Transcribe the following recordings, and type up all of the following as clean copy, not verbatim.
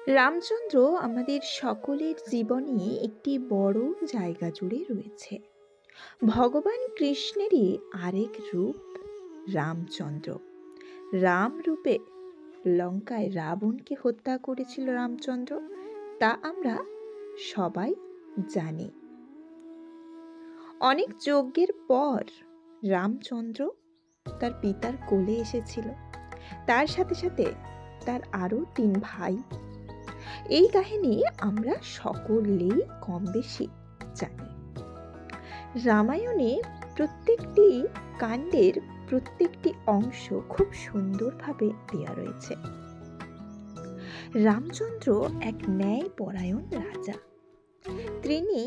রামচন্দ্র আমাদের সকলের জীবনে একটি বড় জায়গা জুড়ে রয়েছে। ভগবান কৃষ্ণেরই আরেক রূপ রামচন্দ্র। রাম রূপে লঙ্কায় রাবণকে হত্যা করেছিল রামচন্দ্র, তা আমরা সবাই জানি। অনেক যজ্ঞের পর রামচন্দ্র তার পিতার কোলে এসেছিল, তার সাথে সাথে তার আরও 3 ভাই। এই কাহিনী আমরা সকলেই কম বেশি জানি। রামায়ণে প্রত্যেকটি কাণ্ডের প্রত্যেকটি অংশ খুব সুন্দরভাবে দেওয়া রয়েছে। রামচন্দ্র এক ন্যায়পরায়ণ রাজা। তিনি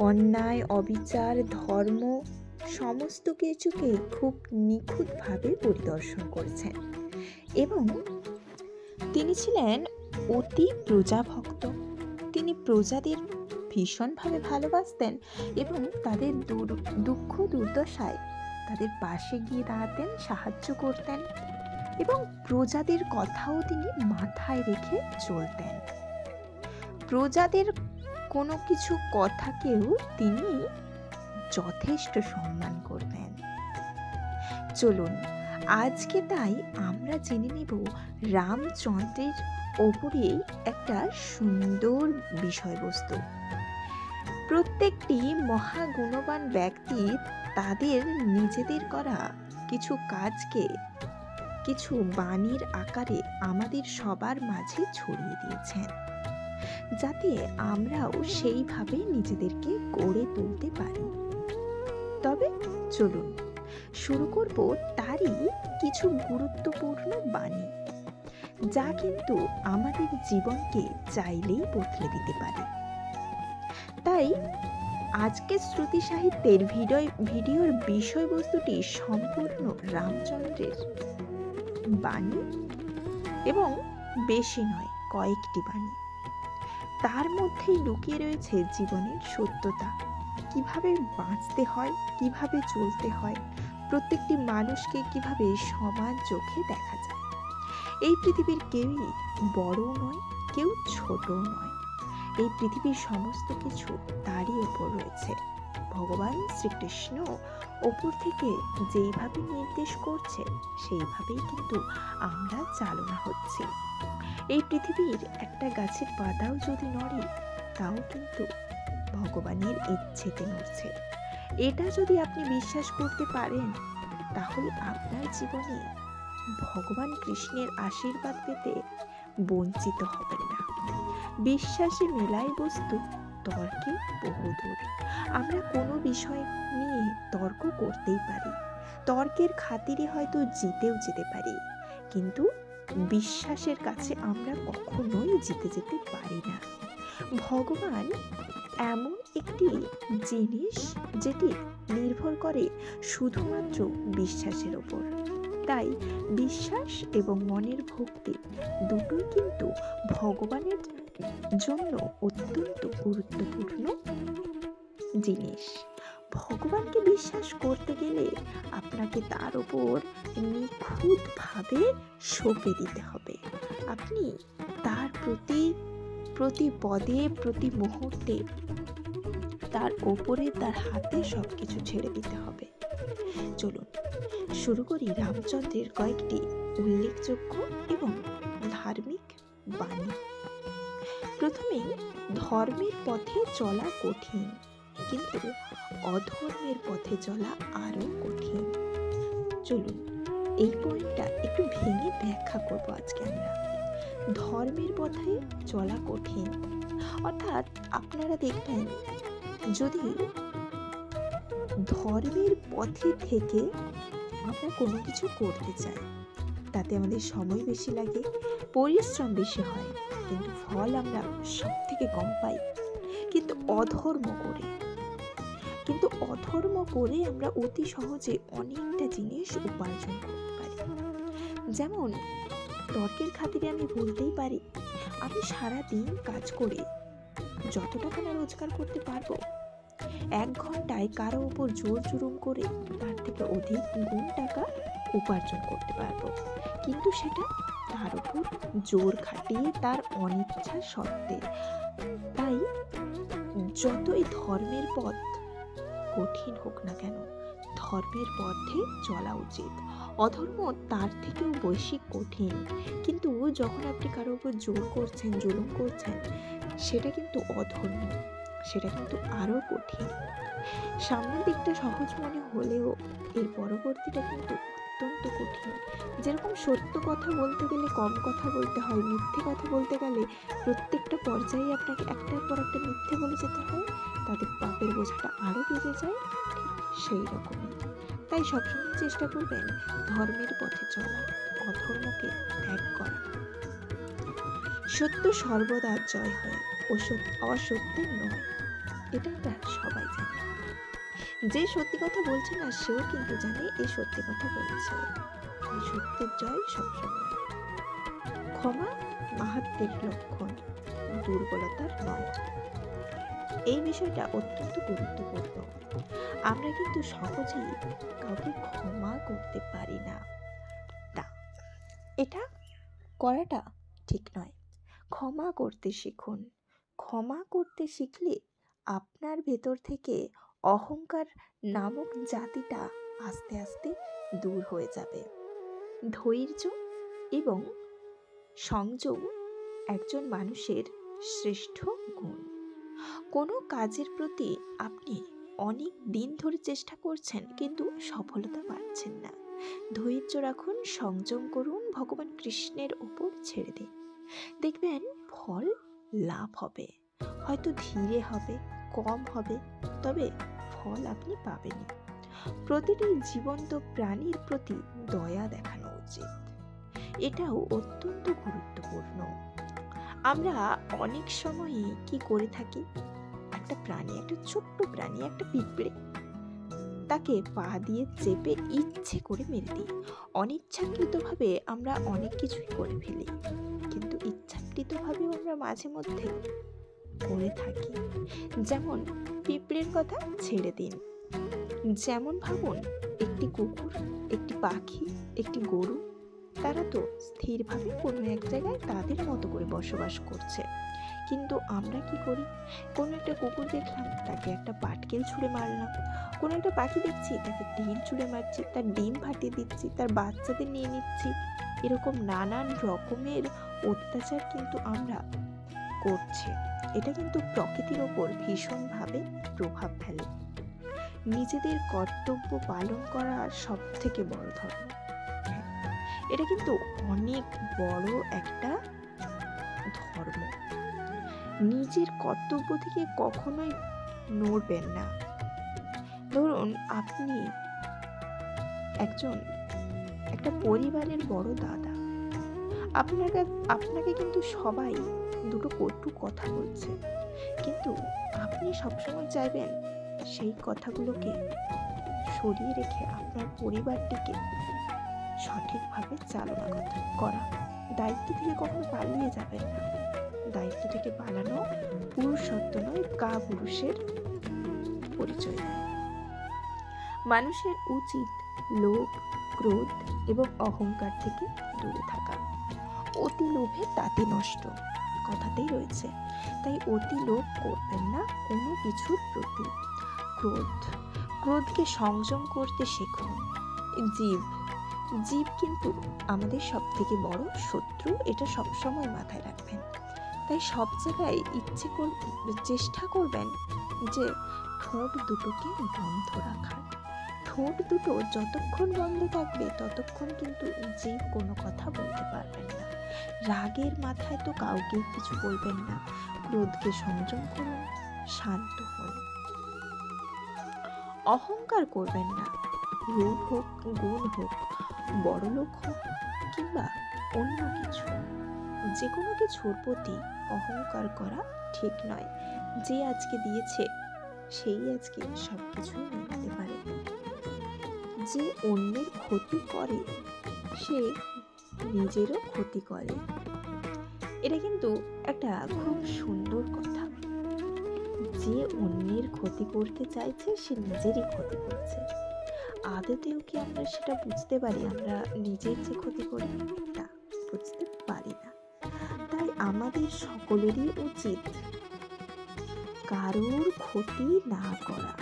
অন্যায়, অবিচার, ধর্ম সমস্ত কিছুকে খুব নিখুঁতভাবে পরিদর্শন করেছেন এবং তিনি ছিলেন অতি প্রজাভক্ত। তিনি প্রজাদের ভীষণভাবে ভালোবাসতেন এবং তাদের দুঃখ দুর্দশায় তাদের পাশে গিয়ে দাঁড়াতেন, সাহায্য করতেন এবং প্রজাদের কথাও তিনি মাথায় রেখে চলতেন। প্রজাদের কোনো কিছু কথাকেও তিনি যথেষ্ট সম্মান করতেন। চলুন আজকে তাই আমরা জেনে নেব রামচন্দ্রের ওপরেই একটা সুন্দর বিষয়বস্তু। প্রত্যেকটি মহাগুণবান ব্যক্তি তাদের নিজেদের করা কিছু কাজকে কিছু বাণীর আকারে আমাদের সবার মাঝে ছড়িয়ে দিয়েছেন, যাতে আমরাও সেইভাবে নিজেদেরকে গড়ে তুলতে পারি। তবে চলুন শুরু করব তারই কিছু গুরুত্বপূর্ণ বাণী, যা কিন্তু আমাদের জীবনকে চাইলেই বদলে দিতে পারে। তাই আজকে শ্রুতি সাহিত্যের ভিডিওর বিষয়বস্তুটি সম্পূর্ণ রামচন্দ্রের বাণী এবং বেশি নয়, কয়েকটি বাণী। তার মধ্যেই লুকিয়ে রয়েছে জীবনের সত্যতা, কিভাবে বাঁচতে হয়, কিভাবে চলতে হয়, প্রত্যেকটি মানুষকে কিভাবে সমান চোখে দেখা যায়। এই পৃথিবীর কেউই বড়ও নয়, কেউ ছোটও নয়। এই পৃথিবীর সমস্ত কিছু তারই ওপর রয়েছে। ভগবান শ্রীকৃষ্ণ ওপর থেকে যেইভাবে নির্দেশ করছে সেইভাবেই কিন্তু আমরা চালনা হচ্ছি। এই পৃথিবীর একটা গাছের পাতাও যদি নড়ে, তাও কিন্তু ভগবানের ইচ্ছেতে নড়ছে। এটা যদি আপনি বিশ্বাস করতে পারেন, তাহলে আপনার জীবনে ভগবান কৃষ্ণের আশীর্বাদ পেতে বঞ্চিত হবেন না। বিশ্বাসে মেলাই বস্তু, তর্কে বহুদূর। আমরা কোনো বিষয় নিয়ে তর্ক করতেই পারি, তর্কের খাতিরে হয়তো জিতেও যেতে পারি, কিন্তু বিশ্বাসের কাছে আমরা কখনোই জিতে যেতে পারি না। ভগবান এমন একটি জিনিস যেটি নির্ভর করে শুধুমাত্র বিশ্বাসের ওপর। তাই বিশ্বাস এবং মনের ভক্তি দুটোই কিন্তু ভগবানের জন্য অত্যন্ত গুরুত্বপূর্ণ জিনিস। ভগবানকে বিশ্বাস করতে গেলে আপনাকে তার উপর নিখুঁতভাবে সঁপে দিতে হবে। আপনি তার প্রতি পদে প্রতি মুহূর্তে তার ওপরে তার হাতে সবকিছু ছেড়ে দিতে হবে। চলুন শুরু করি রামচন্দ্রের কয়েকটি উল্লেখযোগ্য এবং ধার্মিক বাণী। প্রথমে, ধর্মের পথে চলা কঠিন, কিন্তু অধর্মের পথে চলা আরো কঠিন। চলুন এই পয়েন্টটা একটু ভেঙে ব্যাখ্যা করবো আজকে আমরা। ধর্মের পথে চলা কঠিন অর্থাৎ আপনারা দেখবেন, যদি ধর্মের পথে থেকে আমরা কোনো কিছু করতে চাই, তাতে আমাদের সময় বেশি লাগে, পরিশ্রম বেশি হয়, কিন্তু ফল আমরা সব থেকে কম পাই। কিন্তু অধর্ম করে আমরা অতি সহজে অনেকটা জিনিস উপার্জন করতে পারি। যেমন তর্কের খাতিরে আমি বলতেই পারি, আমি সারাদিন কাজ করে যত টাকা না রোজগার করতে পারবো, 1 ঘন্টায় কারো উপর জোর জুলুম করে তার থেকে অধিক গুণ টাকা উপার্জন করতে পারবো। কিন্তু সেটা তার উপর জোর খাটিয়ে তার অনিচ্ছা সত্ত্বে। তাই যতই ধর্মের পথ কঠিন হোক না কেন, ধর্মের পথে চলা উচিত। অধর্ম তার থেকেও বেশি কঠিন, কিন্তু যখন আপনি কারোর উপর জোর করছেন, জুলুম করছেন, সেটা কিন্তু অধর্ম, সেটা কিন্তু আরো কঠিন। সামনের দিকটা সহজ মনে হলেও এর পরবর্তীটা কিন্তু অত্যন্ত কঠিন। যেরকম সত্য কথা বলতে গেলে কম কথা বলতে হয়, মিথ্যে কথা বলতে গেলে প্রত্যেকটা পর্যায়ে আপনাকে একটার পর একটা মিথ্যে বলে যেতে হয়, তাদের পাপের বোঝাটা আরো বেড়ে যায়, ঠিক সেই রকমই। তাই সবসময় চেষ্টা করবেন ধর্মের পথে চলা, অধর্মকে ত্যাগ করা। সত্য সর্বদা জয় হয়, অসত্যের নয়, এটা আমরা সবাই জানি। যে সত্যি কথা বলছে না সেও কিন্তু জানে এই সত্যি কথা বলছে। এই সত্যের জয় সবসময়। ক্ষমা মাহাত্ম্যের লক্ষণ, দুর্বলতার নয়। এই বিষয়টা অত্যন্ত গুরুত্বপূর্ণ। আমরা কিন্তু সহজেই কাউকে ক্ষমা করতে পারি না, এটা করাটা ঠিক নয়। ক্ষমা করতে শিখুন। ক্ষমা করতে শিখলে আপনার ভেতর থেকে অহংকার নামক জাতিটা আস্তে আস্তে দূর হয়ে যাবে। ধৈর্য এবং সংযম একজন মানুষের শ্রেষ্ঠ গুণ। কোনো কাজের প্রতি আপনি অনেক দিন ধরে চেষ্টা করছেন কিন্তু সফলতা পাচ্ছেন না, ধৈর্য রাখুন, সংযম করুন, ভগবান কৃষ্ণের উপর ছেড়ে দিন। দেখবেন ফল লাভ হবে, হয়তো ধীরে হবে, কম হবে, তবে ফল আপনি পাবেন। প্রতিটি জীবন্ত প্রাণীর প্রতি দয়া দেখানো উচিত, এটাও অত্যন্ত গুরুত্বপূর্ণ। আমরা অনেক সময়ই কি করে থাকি, একটা প্রাণী, একটা ছোট্ট প্রাণী, একটা পিঁপড়ে, তাকে পা দিয়ে চেপে ইচ্ছে করে মেরে দিই। অনিচ্ছাকৃতভাবে আমরা অনেক কিছুই করে ফেলি, কিন্তু ইচ্ছাকৃতভাবেও আমরা মাঝে মধ্যে করে থাকি। যেমন পিঁপড়ের কথা ছেড়ে দিন, যেমন ভাবুন একটি কুকুর, একটি পাখি, একটি গরু, তারা তো স্থিরভাবে কোনো এক জায়গায় তাদের মতো করে বসবাস করছে, কিন্তু আমরা কি করি, কোনো একটা কুকুর দেখলাম তাকে একটা পাটকেল ছুঁড়ে মারলাম, কোনো একটা পাখি দেখছি তাকে ঢিল ছুঁড়ে মারছি, তার ডিম ফাটিয়ে দিচ্ছি, তার বাচ্চাদের নিয়ে নিচ্ছি। এরকম নানান রকমের অত্যাচার কিন্তু আমরা করছি। এটা কিন্তু প্রকৃতির ওপর ভীষণভাবে প্রভাব ফেলে। নিজেদের কর্তব্য পালন করা সব থেকে বড় ধর্ম। এটা কিন্তু অনেক বড় একটা ধর্ম। নিজের কর্তব্য থেকে কখনোই নড়বেন না। ধরুন আপনি একটা পরিবারের বড় দাদা, আপনাকে কিন্তু সবাই দুটো কটু কথা বলছে, কিন্তু আপনি সবসময় চাইবেন সেই কথাগুলোকে সরিয়ে রেখে আপনার পরিবারটিকে সঠিকভাবে চালনা করা। দায়িত্ব থেকে কখনো পালিয়ে যাবেন না। দায়িত্ব থেকে পালানো পুরুষত্ব নয়, কাপুরুষের পরিচয় নয়। মানুষের উচিত লোভ, ক্রোধ এবং অহংকার থেকে দূরে থাকা। অতি লোভে তাতি নষ্ট, কথাতেই রয়েছে। তাই অতি লোভ করবেন না কোনো কিছুর প্রতি। ক্রোধকে সংযম করতে শেখুন। জীব কিন্তু আমাদের সব থেকে বড় শত্রু, এটা সবসময় মাথায় রাখবেন। তাই সব জায়গায় চেষ্টা করবেন যে ঠোঁট দুটোকে বন্ধ রাখার। ঠোঁট দুটো যতক্ষণ বন্ধ থাকবে ততক্ষণ কিন্তু জীব কোনো কথা বলতে পারবেন না। রাগের মাথায় তো কাউকে কিছু বলবেন না। ক্রোধকে সংযম করুন, শান্ত হন। অহংকার করবেন না। রূপ হোক, গুণ হোক, বড়লোক হোক কিংবা অন্য কিছু, যে কোনো কিছুর প্রতি অহংকার করা ঠিক নয়। যে আজকে দিয়েছে সেই আজকে সবকিছু নিতে পারে। যে অন্যের ক্ষতি করে সে নিজেরও ক্ষতি করে। এটা কিন্তু একটা খুব সুন্দর কথা। যে অন্যের ক্ষতি করতে চাইছে সে নিজেরই ক্ষতি করছে। আদতেও কি আমরা সেটা বুঝতে পারি আমরা নিজের যে ক্ষতি করি? না, বুঝতে পারি না। তাই আমাদের সকলেরই উচিত কারোর ক্ষতি না করা।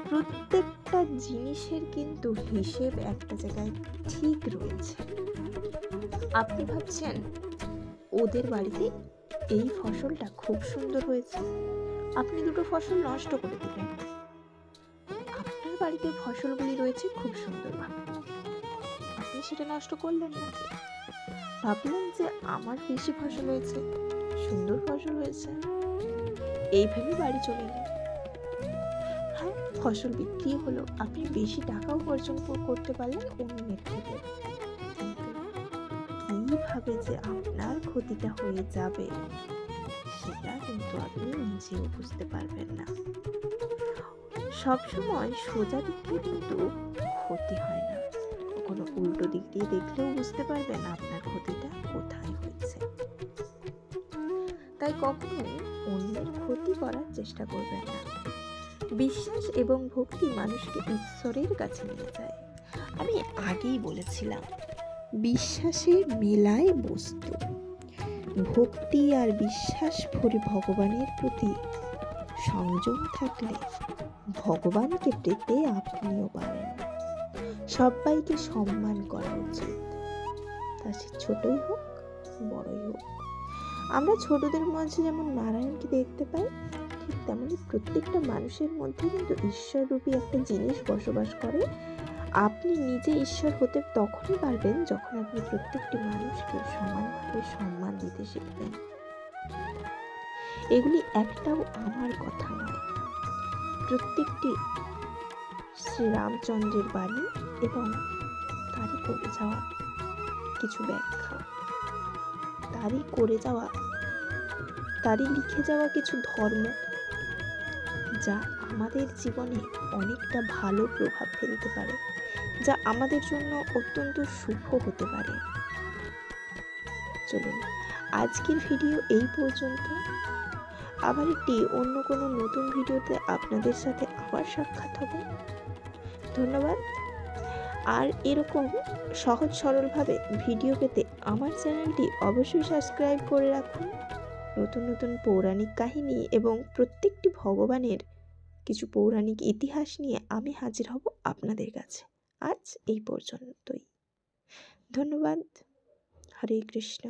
প্রত্যেকটা জিনিসের কিন্তু হিসেব একটা জায়গায় ঠিক রয়েছে। আপনি ভাবছেন ওদের বাড়িতে এই ফসলটা খুব সুন্দর হয়েছে, আপনি দুটো ফসল নষ্ট করে দিলেন। আপনার বাড়িতে ফসলগুলি রয়েছে খুব সুন্দরভাবে, আপনি সেটা নষ্ট করলেন না। ভাবলেন যে আমার বেশি ফসল হয়েছে, সুন্দর ফসল হয়েছে, এইভাবে বাড়ি চলে এলেন। হ্যাঁ, ফসল বিক্রি হলো, আপনি বেশি টাকা উপার্জন করতে পারলেন অন্যের থেকে। কিভাবে যে আপনার ক্ষতিটা হয়ে যাবে সেটা কিন্তু আপনি নিজেও বুঝতে পারবেন না। সবসময় সোজা দিক দিয়ে কিন্তু ক্ষতি হয় না, কখনো উল্টো দিক দিয়ে দেখলেও বুঝতে পারবেন আপনার ক্ষতিটা কোথায় হয়েছে। তাই কখনো অন্যের ক্ষতি করার চেষ্টা করবেন না। বিশ্বাস এবং ভক্তি মানুষকে ঈশ্বরের কাছে নিয়ে যায়। আমি আগেই বলেছিলাম, বিশ্বাসে মেলায় বস্তু। ভক্তি আর বিশ্বাস ভরে ভগবানের প্রতি সংযম থাকলে ভগবানকে পেতে আপনিও পারেন। সবাইকে সম্মান করা উচিত, তা সে ছোটই হোক বড়ই হোক। আমরা ছোটদের মাঝে যেমন নারায়ণকে দেখতে পাই, ঠিক তেমনি প্রত্যেকটা মানুষের মধ্যে কিন্তু ঈশ্বররূপী একটা জিনিস বসবাস করে। আপনি নিজে ঈশ্বর হতে তখনই পারবেন যখন আপনি প্রত্যেকটি মানুষকে সমানভাবে সম্মান দিতে শিখবেন। এগুলি একটাও আমার কথা নয়, প্রত্যেকটি শ্রীরামচন্দ্রের বাণী এবং তারই করে যাওয়া কিছু ব্যাখ্যা, তারই লিখে যাওয়া কিছু ধর্ম, যা আমাদের জীবনে অনেকটা ভালো প্রভাব ফেলতে পারে, যা আমাদের জন্য অত্যন্ত শুভ হতে পারে। চলুন আজকের ভিডিও এই পর্যন্ত। আবার একটি অন্য কোনো নতুন ভিডিওতে আপনাদের সাথে আবার সাক্ষাৎ হবে। ধন্যবাদ। আর এরকম সহজ সরলভাবে ভিডিও পেতে আমার চ্যানেলটি অবশ্যই সাবস্ক্রাইব করে রাখুন। নতুন নতুন পৌরাণিক কাহিনী এবং প্রত্যেকটি ভগবানের কিছু পৌরাণিক ইতিহাস নিয়ে আমি হাজির হব আপনাদের কাছে। আজ এই পর্যন্তই। ধন্যবাদ। হরে কৃষ্ণ।